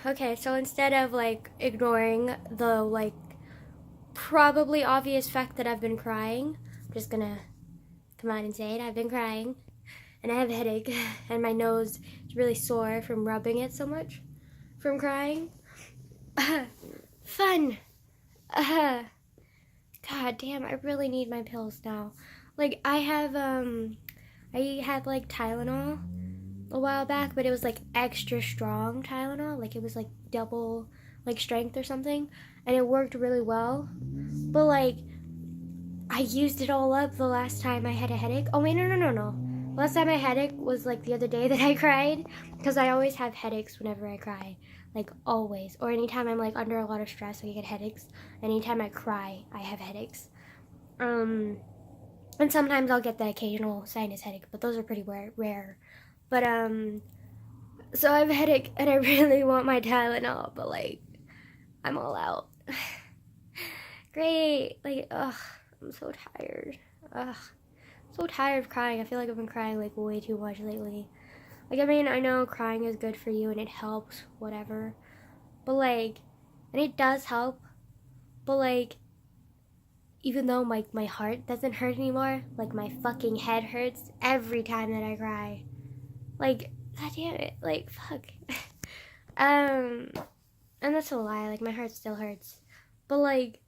Okay, so instead of like ignoring the like probably obvious fact that I've been crying, I'm just gonna come out and say it. I've been crying and I have a headache and my nose is really sore from rubbing it so much from crying. Fun. Uh, God damn, I really need my pills now. Like I had like Tylenol a while back, but it was like extra strong Tylenol, like it was like double like strength or something, and it worked really well. But like I used it all up the last time I had a headache. Oh wait, no. Last time I had it was like the other day that I cried, because I always have headaches whenever I cry, like always. Or anytime I'm like under a lot of stress, I get headaches. Anytime I cry, I have headaches. Um, and sometimes I'll get the occasional sinus headache, but those are pretty rare. But so I have a headache and I really want my Tylenol, but like I'm all out. Great, like ugh, I'm so tired. Ugh, so tired of crying. I feel like I've been crying like way too much lately. Like I mean, I know crying is good for you and it helps, whatever. But like, and it does help. But like, even though my heart doesn't hurt anymore, like my fucking head hurts every time that I cry. Like, god damn it, like fuck. um, and that's a lie. Like my heart still hurts, but like,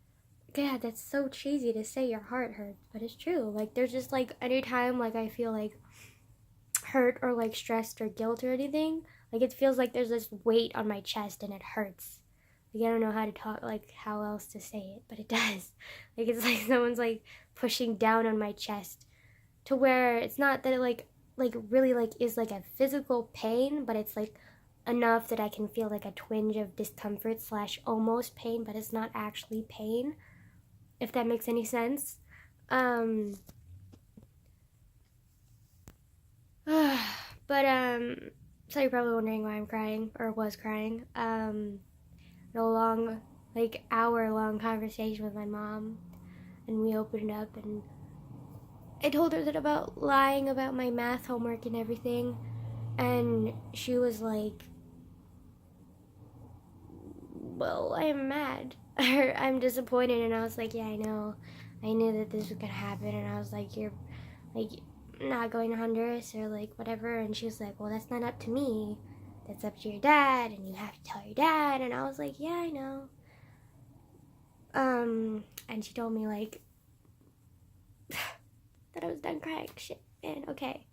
God, that's so cheesy to say your heart hurts, but it's true. Like there's just like anytime like I feel like hurt or like stressed or guilt or anything, like it feels like there's this weight on my chest and it hurts. Like I don't know how to talk, like how else to say it, but it does. Like it's like someone's like pushing down on my chest to where it's not that it like really like is like a physical pain, but it's like enough that I can feel like a twinge of discomfort slash almost pain, but it's not actually pain, if that makes any sense. Um, so you're probably wondering why I'm crying or was crying. A long, like hour long conversation with my mom, and we opened up, and I told her that about lying about my math homework and everything, and she was like, "Well, I'm mad." I'm disappointed, and I was like, "Yeah, I know. I knew that this was gonna happen," and I was like, "You're like not going to Honduras or like whatever," and she was like, "Well, that's not up to me. That's up to your dad, and you have to tell your dad." And I was like, "Yeah, I know." And she told me like that I was done crying. Shit, man. Okay.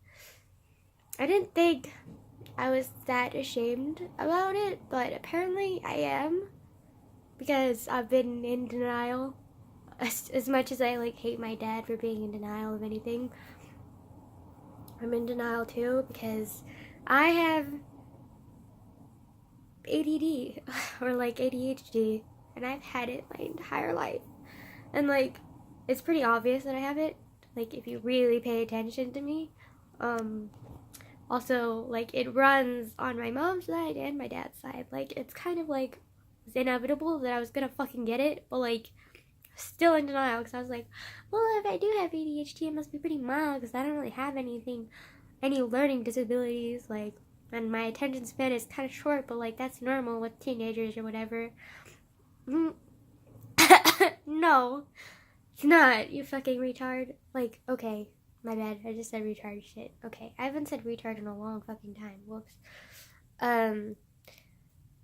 I didn't think I was that ashamed about it, but apparently I am, because I've been in denial. As much as I like hate my dad for being in denial of anything, I'm in denial too because I have ADD or like ADHD, and I've had it my entire life. And like it's pretty obvious that I have it, like if you really pay attention to me. Um Also, like it runs on my mom's side and my dad's side. Like it's kind of like it's inevitable that I was gonna fucking get it, but like still in denial because I was like, well, if I do have ADHD, it must be pretty mild because I don't really have anything, any learning disabilities. Like, and my attention span is kind of short, but like that's normal with teenagers or whatever. No, it's not. You fucking retard. Like, okay, my bad. I just said retard shit. Okay, I haven't said retard in a long fucking time. Whoops. Um,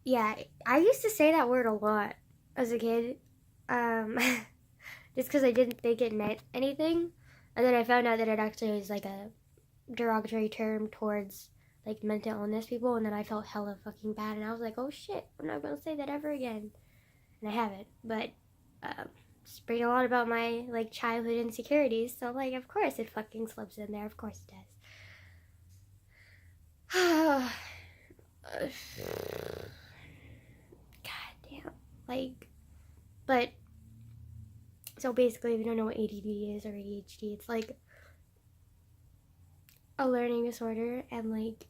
yeah, I used to say that word a lot as a kid. Um, just because I didn't think it meant anything, and then I found out that it actually was like a derogatory term towards like mental illness people, and then I felt hella fucking bad, and I was like, oh shit, I'm not gonna say that ever again, and I haven't. But just bring a lot about my like childhood insecurities, so like of course it fucking slips in there. Of course it does. God damn. Like, but so basically, if you don't know what ADD is or ADHD, it's like a learning disorder, and like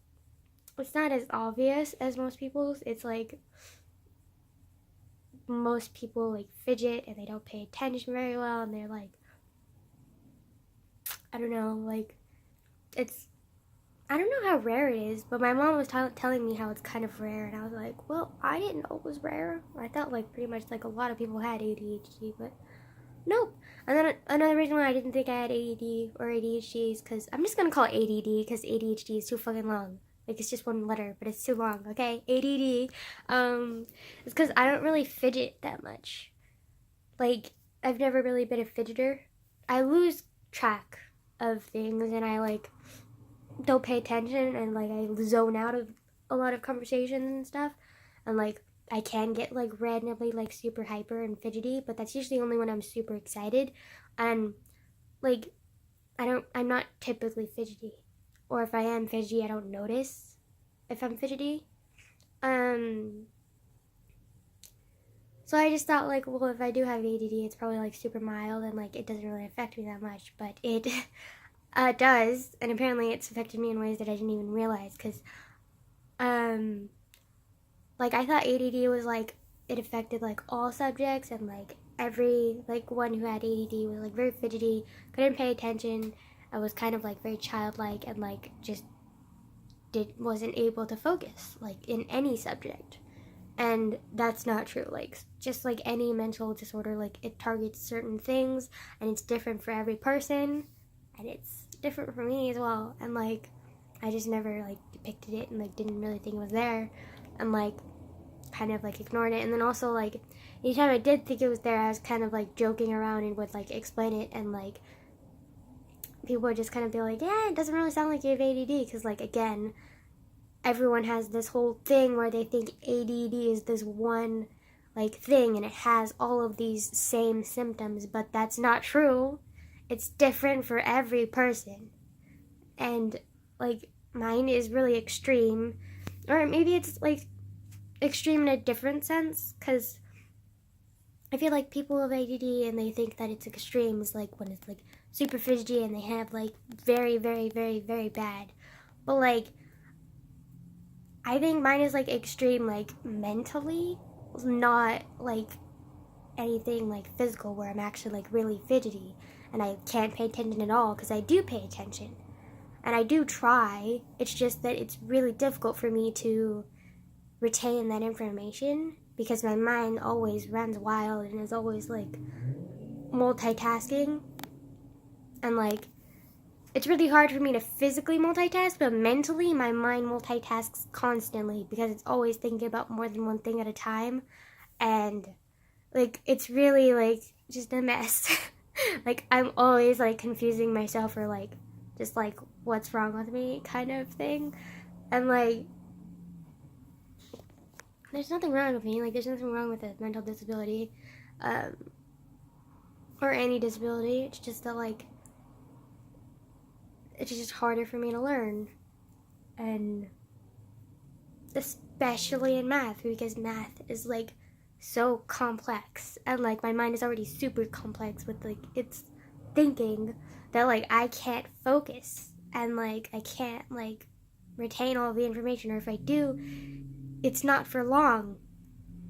it's not as obvious as most people's. It's like most people like fidget and they don't pay attention very well, and they're like, I don't know, like it's I don't know how rare it is, but my mom was telling me how it's kind of rare, and I was like, well, I didn't know it was rare. I thought like pretty much like a lot of people had ADHD, but nope. And then another reason why I didn't think I had ADD or ADHD is because I'm just gonna call it ADD because ADHD is too fucking long. Like it's just one letter, but it's too long. Okay, ADD. It's because I don't really fidget that much. Like I've never really been a fidgeter. I lose track of things, and I like don't pay attention, and like I zone out of a lot of conversations and stuff, and like I can get like randomly like super hyper and fidgety, but that's usually only when I'm super excited, and like I'm not typically fidgety, or if I am fidgety I don't notice if I'm fidgety. So I just thought like, well, if I do have ADD, it's probably like super mild and like it doesn't really affect me that much, but it does, and apparently it's affected me in ways that I didn't even realize, because like I thought ADD was like it affected like all subjects, and like every like one who had ADD was like very fidgety, couldn't pay attention, I was kind of like very childlike, and like just wasn't able to focus like in any subject. And that's not true. Like just like any mental disorder, like it targets certain things, and it's different for every person, and it's different for me as well. And like I just never like depicted it, and like didn't really think it was there, and like kind of like ignored it. And then also like anytime I did think it was there, I was kind of like joking around and would like explain it, and like people would just kind of be like, yeah, it doesn't really sound like you have ADD, because like again, everyone has this whole thing where they think ADD is this one like thing, and it has all of these same symptoms, but that's not true. It's different for every person. And like mine is really extreme, or maybe it's like extreme in a different sense, because I feel like people with ADD and they think that it's extreme is like when it's like super fidgety and they have like very, very, very, very bad. But like I think mine is like extreme like mentally, not like anything like physical where I'm actually like really fidgety and I can't pay attention at all, because I do pay attention and I do try. It's just that it's really difficult for me to retain that information, because my mind always runs wild and is always like multitasking, and like it's really hard for me to physically multitask, but mentally my mind multitasks constantly because it's always thinking about more than one thing at a time, and like it's really like just a mess. Like I'm always like confusing myself, or like just like what's wrong with me kind of thing. And like there's nothing wrong with me, like there's nothing wrong with a mental disability, or any disability. It's just that like it's just harder for me to learn, and especially in math, because math is like so complex, and like my mind is already super complex with like its thinking, that like I can't focus, and like I can't like retain all the information, or if I do, it's not for long,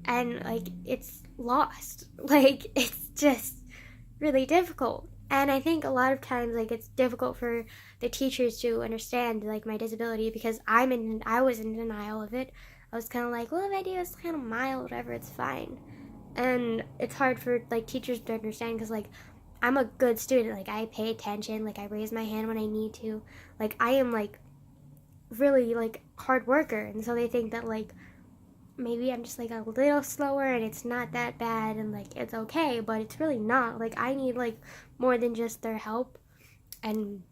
and like it's lost. Like it's just really difficult. And I think a lot of times like it's difficult for the teachers to understand like my disability, because I was in denial of it. I was kind of like, well, if I do, it's kind of mild, whatever, it's fine. And it's hard for like teachers to understand, because like I'm a good student, like I pay attention, like I raise my hand when I need to, like I am like really like hard worker, and so they think that like maybe I'm just like a little slower and it's not that bad and like it's okay, but it's really not. Like I need like more than just their help, and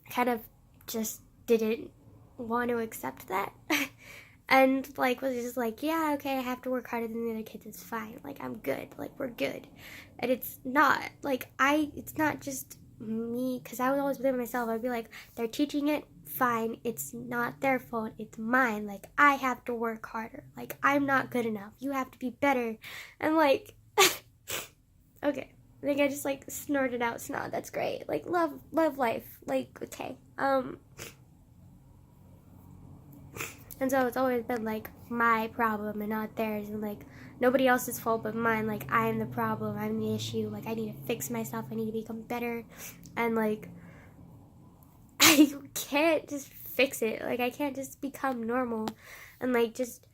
kind of just didn't want to accept that. And like was just like, yeah, okay, I have to work harder than the other kids, it's fine, like I'm good, like we're good. And it's not like it's not just me, because I would always blame myself. I'd be like, they're teaching it fine, it's not their fault, it's mine, like I have to work harder, like I'm not good enough, you have to be better. And like okay, I think I just like snorted out snot. That's great. Like love life. Like okay. And so it's always been like my problem and not theirs, and like nobody else's fault but mine. Like I'm the problem, I'm the issue. Like I need to fix myself, I need to become better, and like I can't just fix it. Like, I can't just become normal and, like, just,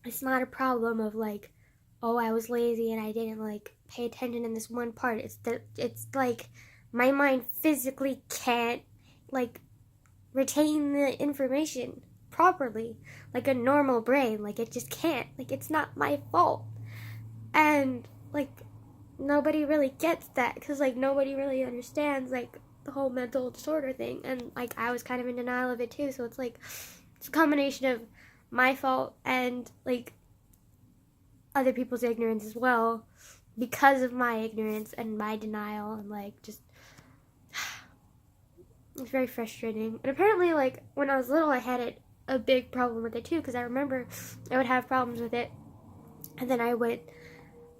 it's not a problem of, like, oh, I was lazy and I didn't, like, pay attention in this one part. It's like, my mind physically can't, like, retain the information properly, like a normal brain. Like, it just can't. Like, it's not my fault. And, like, nobody really gets that, because, like, nobody really understands, like, the whole mental disorder thing. And, like, I was kind of in denial of it too, so it's like, it's a combination of my fault and, like, other people's ignorance as well, because of my ignorance and my denial, and, like, just, it's very frustrating. And apparently, like, when I was little, I had a big problem with it too, because I remember I would have problems with it, and then I would,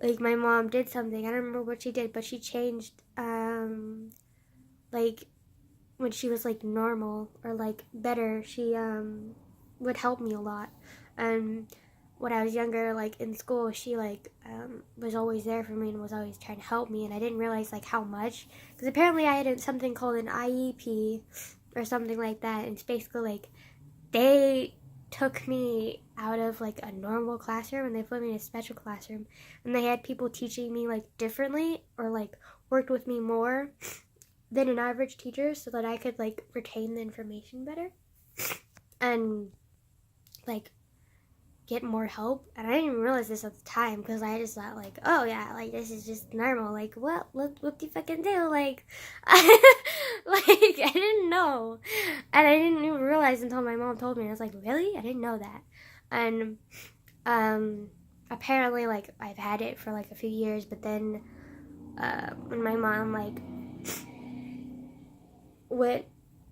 like, my mom did something, I don't remember what she did, but she changed, like, when she was, like, normal, or, like, better, she, would help me a lot. And when I was younger, like, in school, she, like, was always there for me and was always trying to help me, and I didn't realize, like, how much, because apparently I had something called an IEP, or something like that, and it's basically, like, they took me out of, like, a normal classroom, and they put me in a special classroom, and they had people teaching me, like, differently, or, like, worked with me more than an average teacher, so that I could, like, retain the information better, and, like, get more help. And I didn't even realize this at the time, because I just thought, like, oh yeah, like, this is just normal, like, what do you fucking do, like, like, I didn't know, and I didn't even realize until my mom told me, and I was like, really? I didn't know that. And apparently, like, I've had it for, like, a few years, but then when my mom, like, went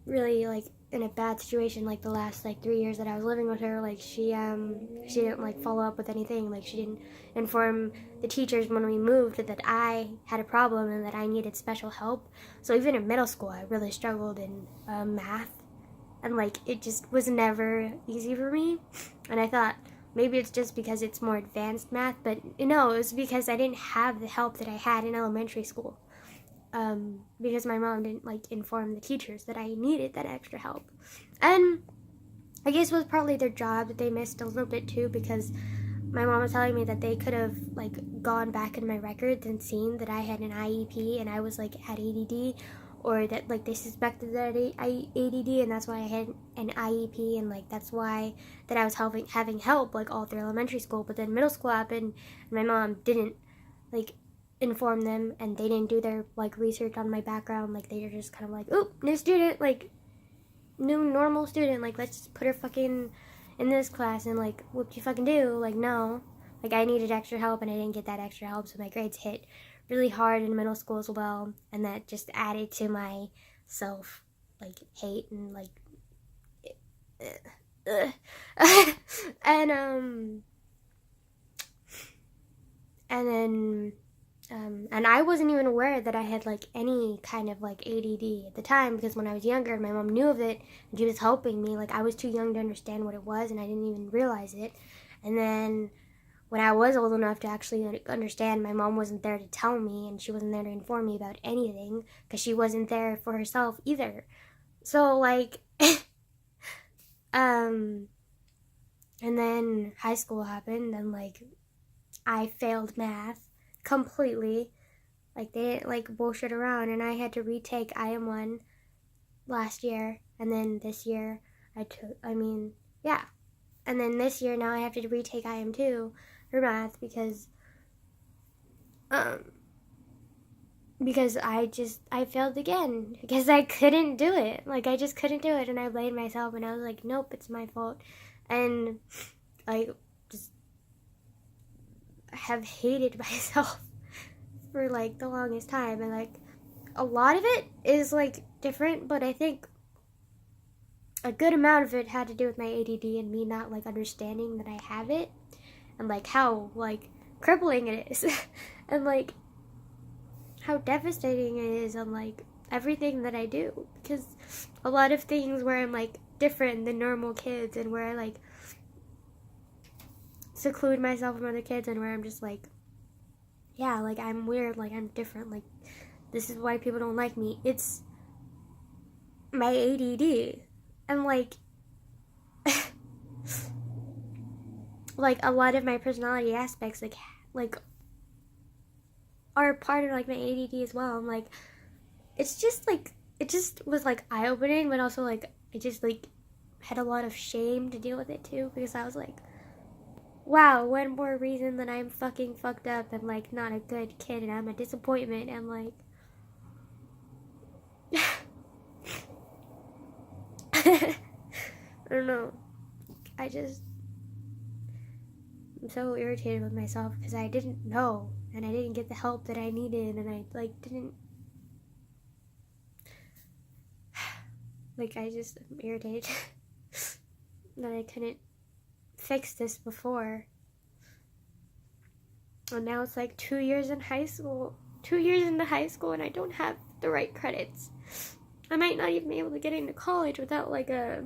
really, like, in a bad situation, like, the last, like, 3 years that I was living with her, like, she didn't, like, follow up with anything, like, she didn't inform the teachers when we moved that I had a problem and that I needed special help. So even in middle school, I really struggled in math, and, like, it just was never easy for me, and I thought maybe it's just because it's more advanced math, but no, it was because I didn't have the help that I had in elementary school. Because my mom didn't, like, inform the teachers that I needed that extra help. And I guess it was probably their job that they missed a little bit too, because my mom was telling me that they could have, like, gone back in my records and seen that I had an IEP and I was, like, had ADD, or that, like, they suspected that I ADD, and that's why I had an IEP, and, like, that's why that I was having help, like, all through elementary school. But then middle school happened, and my mom didn't, like, inform them, and they didn't do their, like, research on my background. Like, they were just kind of like, oop, new student, like, new normal student, like, let's just put her fucking in this class, and, like, what do you fucking do? Like, no. Like, I needed extra help, and I didn't get that extra help, so my grades hit really hard in middle school as well, and that just added to my self, like, hate, and, like, and then and I wasn't even aware that I had, like, any kind of, like, ADD at the time, because when I was younger, my mom knew of it, and she was helping me. Like, I was too young to understand what it was, and I didn't even realize it. And then when I was old enough to actually understand, my mom wasn't there to tell me, and she wasn't there to inform me about anything, because she wasn't there for herself either. So, like, and then high school happened, and, like, I failed math completely. Like, they didn't, like, bullshit around, and I had to retake IM1 last year, and then this year and then this year now I have to retake IM2 for math, because I failed again, because I couldn't do it. Like, I just couldn't do it, and I blamed myself, and I was like, nope, it's my fault. And, like, just have hated myself for, like, the longest time. And, like, a lot of it is, like, different, but I think a good amount of it had to do with my ADD and me not, like, understanding that I have it, and, like, how, like, crippling it is and, like, how devastating it is on, like, everything that I do. Because a lot of things where I'm, like, different than normal kids, and where I, like, seclude myself from other kids, and where I'm just like, yeah, like, I'm weird, like, I'm different, like, this is why people don't like me. It's my ADD. And like like a lot of my personality aspects like are part of like my ADD as well. I'm like, it's just like, it just was like eye opening, but also like I just like had a lot of shame to deal with it too, because I was like, wow, one more reason that I'm fucking fucked up and like not a good kid and I'm a disappointment. And like I don't know. I'm so irritated with myself because I didn't know and I didn't get the help that I needed, and I like didn't like I just am irritated that I couldn't fix this before. And now it's like 2 years in high school. 2 years into high school and I don't have the right credits. I might not even be able to get into college without like a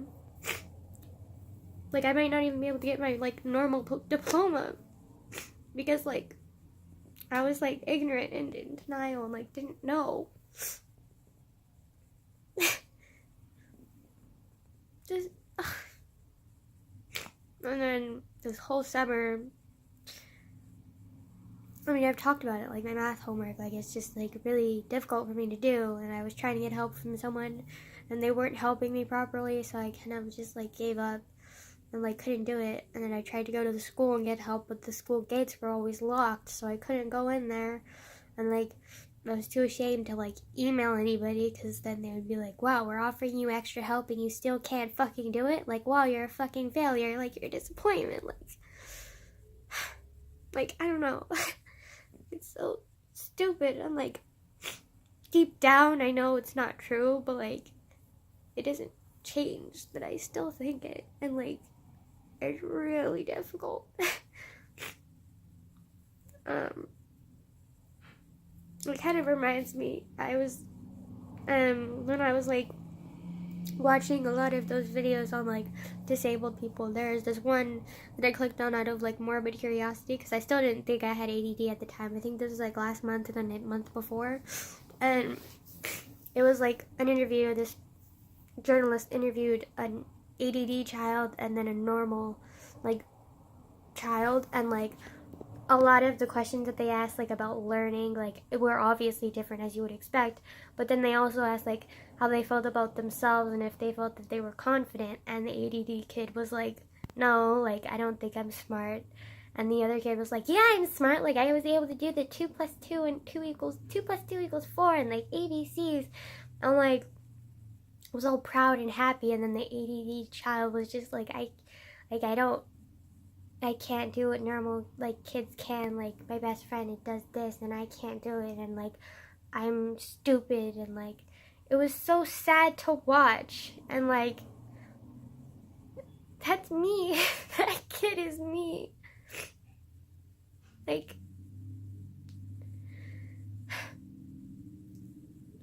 like I might not even be able to get my like normal diploma because like I was like ignorant and in denial and like didn't know. Just and then this whole summer, I mean, I've talked about it, like my math homework, like it's just like really difficult for me to do, and I was trying to get help from someone and they weren't helping me properly, so I kind of just like gave up and like couldn't do it. And then I tried to go to the school and get help, but the school gates were always locked, so I couldn't go in there. And like I was too ashamed to like email anybody, because then they would be like, wow, we're offering you extra help and you still can't fucking do it, like, wow, you're a fucking failure, like you're a disappointment, like I don't know. It's so stupid. I'm like, deep down I know it's not true, but like it doesn't change that I still think it, and like it's really difficult. It kind of reminds me, I was when I was like watching a lot of those videos on like disabled people, there's this one that I clicked on out of like morbid curiosity, because I still didn't think I had ADD at the time. I think this was like last month and then a month before, and it was like an interview. This journalist interviewed an ADD child and then a normal like child, and like a lot of the questions that they asked like about learning like were obviously different, as you would expect, but then they also asked like how they felt about themselves and if they felt that they were confident, and the ADD kid was like, no, like I don't think I'm smart, and the other kid was like, yeah, I'm smart, like I was able to do the 2 plus 2 and 2 plus 2 equals 4 and like ABCs. I'm like, was all proud and happy, and then the ADD child was just like, I can't do what normal like kids can, like my best friend, it does this and I can't do it, and like I'm stupid, and like it was so sad to watch, and like that's me. That kid is me. Like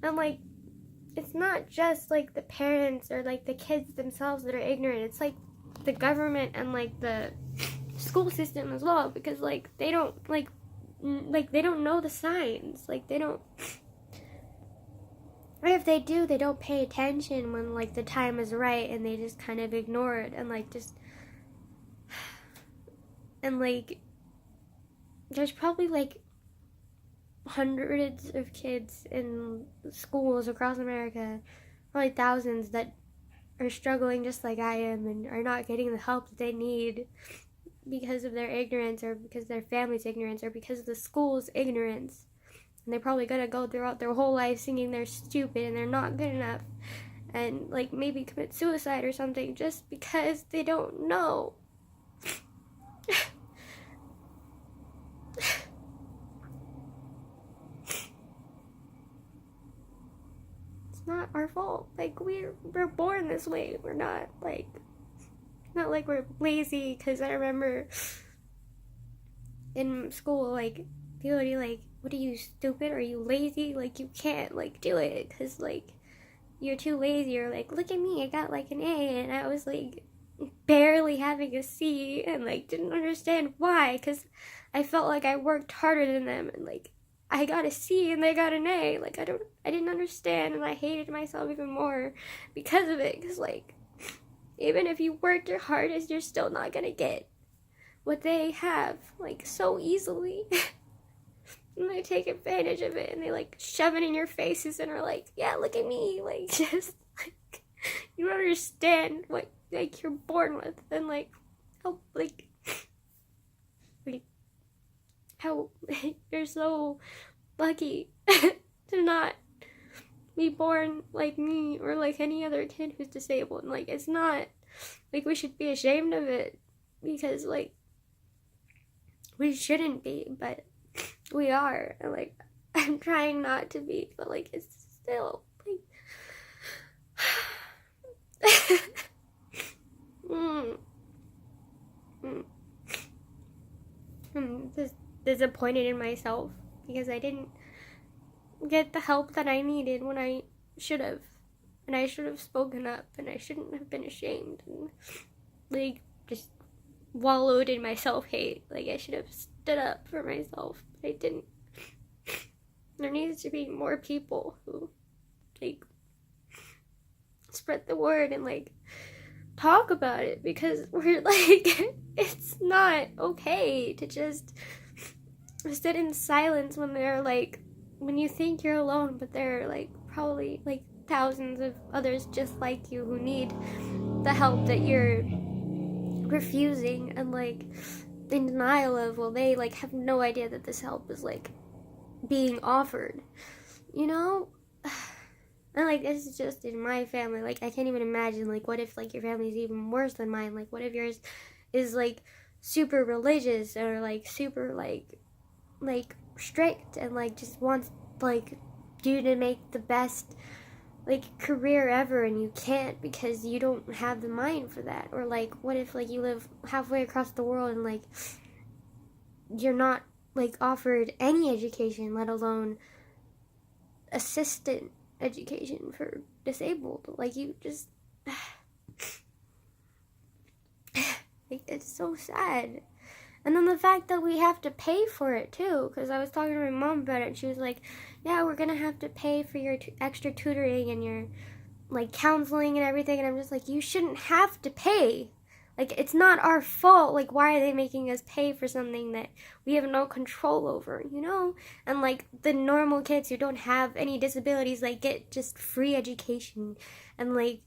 I'm like, it's not just like the parents or like the kids themselves that are ignorant, it's like the government and like the school system as well, because like they don't like they don't know the signs, like they don't, or if they do, they don't pay attention when like the time is right, and they just kind of ignore it, and like just, and like there's probably like hundreds of kids in schools across America, probably thousands, that are struggling just like I am and are not getting the help that they need because of their ignorance, or because of their family's ignorance, or because of the school's ignorance. And they're probably gonna go throughout their whole life singing they're stupid and they're not good enough, and like maybe commit suicide or something just because they don't know. It's not our fault. Like we're born this way. We're not like we're lazy, because I remember in school like people would be like, what are you, stupid, are you lazy, like you can't like do it because like you're too lazy, or like look at me, I got like an A and I was like barely having a C, and like didn't understand why, because I felt like I worked harder than them, and like I got a C and they got an A. Like, I didn't understand, and I hated myself even more because of it. Because, like, even if you work your hardest, you're still not gonna get what they have, like, so easily. And they take advantage of it, and they, like, shove it in your faces and are like, yeah, look at me. Like, just, like, you don't understand what, like, you're born with. And, like, how, like how you're so lucky to not be born like me or like any other kid who's disabled. And, like, it's not like we should be ashamed of it, because, like, we shouldn't be, but we are. And, like, I'm trying not to be, but, like, it's still like I'm just disappointed in myself because I didn't get the help that I needed when I should have. And I should have spoken up, and I shouldn't have been ashamed and, like, just wallowed in my self-hate. Like, I should have stood up for myself, but I didn't. There needs to be more people who, like, spread the word and, like, talk about it, because we're, like, it's not okay to just sit in silence when they're, like, when you think you're alone, but there are, like, probably, like, thousands of others just like you who need the help that you're refusing and, like, in denial of. Well, they, like, have no idea that this help is, like, being offered, you know? And, like, this is just in my family. Like, I can't even imagine, like, what if, like, your family is even worse than mine? Like, what if yours is, like, super religious or, like, super, like, strict and, like, just wants, like, you to make the best, like, career ever, and you can't because you don't have the mind for that? Or, like, what if, like, you live halfway across the world and, like, you're not, like, offered any education, let alone assistant education for disabled? Like, you just like, it's so sad. And then the fact that we have to pay for it too, because I was talking to my mom about it, and she was like, yeah, we're gonna have to pay for your extra tutoring and your, like, counseling and everything. And I'm just like, you shouldn't have to pay. Like, it's not our fault. Like, why are they making us pay for something that we have no control over, you know? And, like, the normal kids who don't have any disabilities, like, get just free education and, like,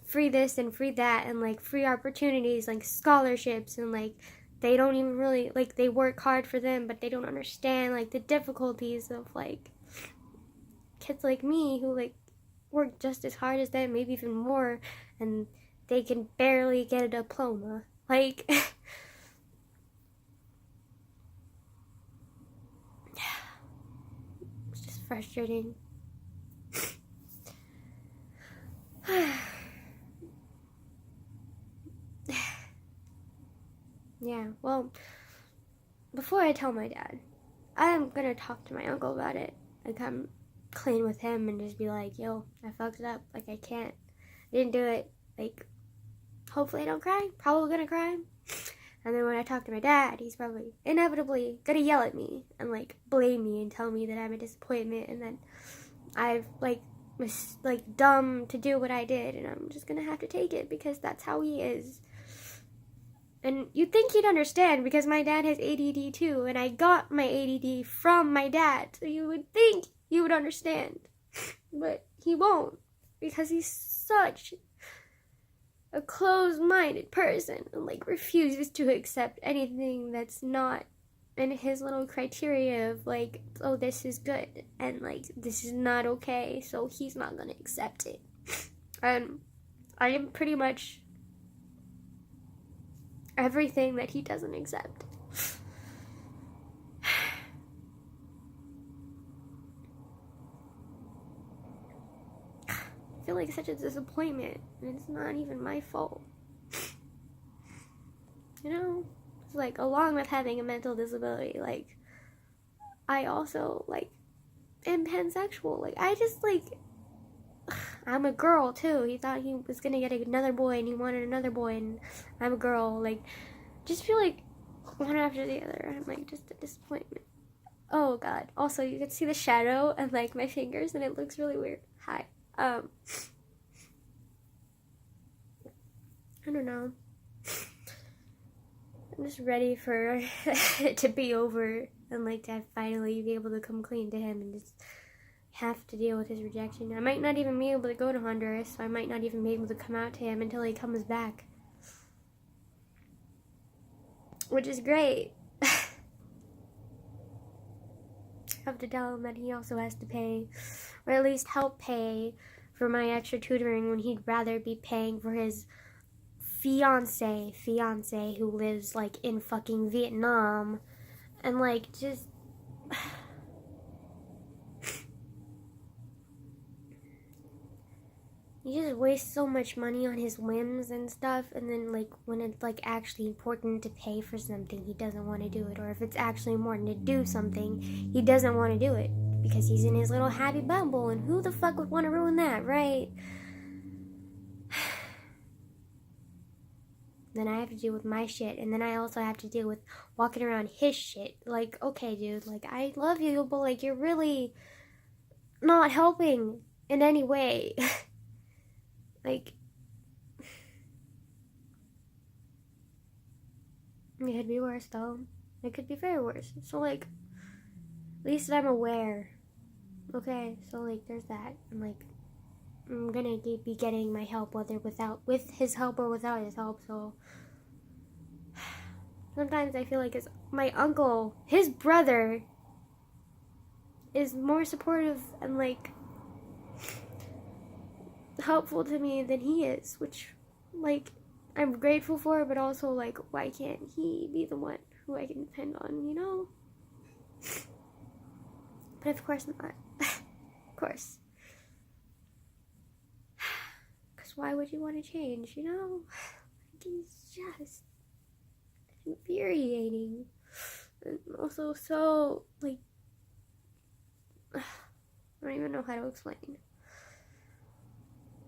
free this and free that and, like, free opportunities, like, scholarships, and, like, they don't even really, like, they work hard for them, but they don't understand, like, the difficulties of, like, kids like me who, like, work just as hard as them, maybe even more, and they can barely get a diploma. Like, it's just frustrating. Yeah, well, before I tell my dad, I'm gonna talk to my uncle about it and come clean with him and just be like, yo, I fucked it up. Like, I can't. I didn't do it. Like, hopefully I don't cry. Probably gonna cry. And then when I talk to my dad, he's probably inevitably gonna yell at me and, like, blame me and tell me that I'm a disappointment and that I've, like, was, like, dumb to do what I did, and I'm just gonna have to take it because that's how he is. And you'd think he'd understand because my dad has ADD too, and I got my ADD from my dad, so you would think he would understand. But he won't, because he's such a closed-minded person and, like, refuses to accept anything that's not in his little criteria of, like, oh, this is good and, like, this is not okay, so he's not gonna accept it. And I am pretty much everything that he doesn't accept. I feel like such a disappointment, and it's not even my fault. You know? It's like, along with having a mental disability, like, I also, like, am pansexual. Like, I just, like, I'm a girl too. He thought he was gonna get another boy and he wanted another boy, and I'm a girl. Like, just feel like one after the other. I'm, like, just a disappointment. Oh god. Also, you can see the shadow and like my fingers and it looks really weird. Hi. I don't know. I'm just ready for it to be over and like to finally be able to come clean to him and just have to deal with his rejection. I might not even be able to go to Honduras, so I might not even be able to come out to him until he comes back. Which is great. I have to tell him that he also has to pay, or at least help pay, for my extra tutoring when he'd rather be paying for his fiance who lives like in fucking Vietnam, and like just you just waste so much money on his whims and stuff, and then like when it's like actually important to pay for something, he doesn't want to do it, or if it's actually important to do something, he doesn't want to do it because he's in his little happy bubble, and who the fuck would want to ruin that, right? Then I have to deal with my shit, and then I also have to deal with walking around his shit. Like, okay, dude, like, I love you, but, like, you're really not helping in any way. Like, it could be worse, though. It could be very worse. So, like, at least I'm aware. Okay, so, like, there's that. And, like, I'm gonna be getting my help, whether with his help or without his help, so... Sometimes I feel like it's my uncle, his brother, is more supportive and like helpful to me than he is, which like I'm grateful for, but also like why can't he be the one who I can depend on, you know? But of course not. Of course. Because why would you want to change, you know? Like, he's just infuriating. And also so, like, I don't even know how to explain.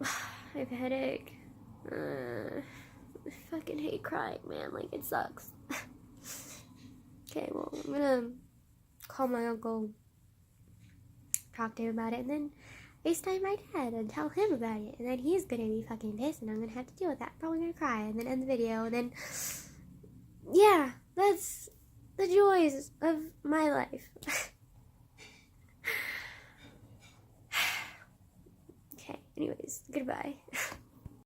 I have a headache. I fucking hate crying, man. Like, it sucks. Okay, well, I'm gonna call my uncle, talk to him about it, and then FaceTime my dad and tell him about it. And then he's gonna be fucking pissed, and I'm gonna have to deal with that. Probably gonna cry, and then end the video, and then... Yeah, that's the joys of my life. Okay, anyways, goodbye.